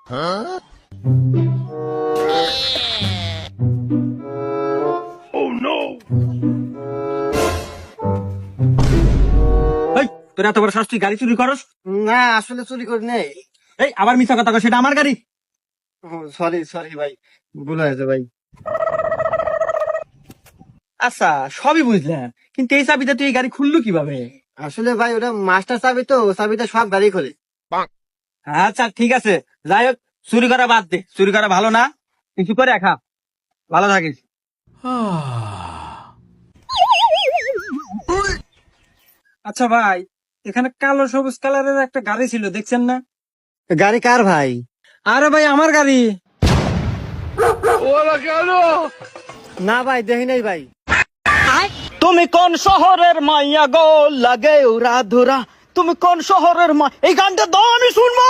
তোর এত বড় সাহস, তুই গাড়ি চুরি করস? না আসলে চুরি করি নাই। এই আবার মিথ্যা কথা কস, সেটা আমার গাড়ি। সরি সরি ভাই, ভুল হয়েছে ভাই। আচ্ছা সবই বুঝলাম, কিন্তু এই চাবিতে তুই এই গাড়ি খুললু কিভাবে? আসলে ভাই ওটা মাস্টার চাবি, তো চাবিটা সব গাড়ি খোলে। আচ্ছা ঠিক আছে, যাই হোক, চুরি করা বাদ দে, চুরি করা ভালো না, কিছু করে খা, ভালো থাকিস। আচ্ছা ভাই, এখানে কালো সবুজ কালারের একটা গাড়ি ছিল, দেখছেন না? গাড়ি কার ভাই? আরে ভাই আমার গাড়ি। না ভাই দেখি নাই ভাই। তুমি কোন শহরের মাইয়া গো, লাগে উরা ধুরা, তুমি কোন শহরের মা, এই গানটা দাও আমি শুনবো।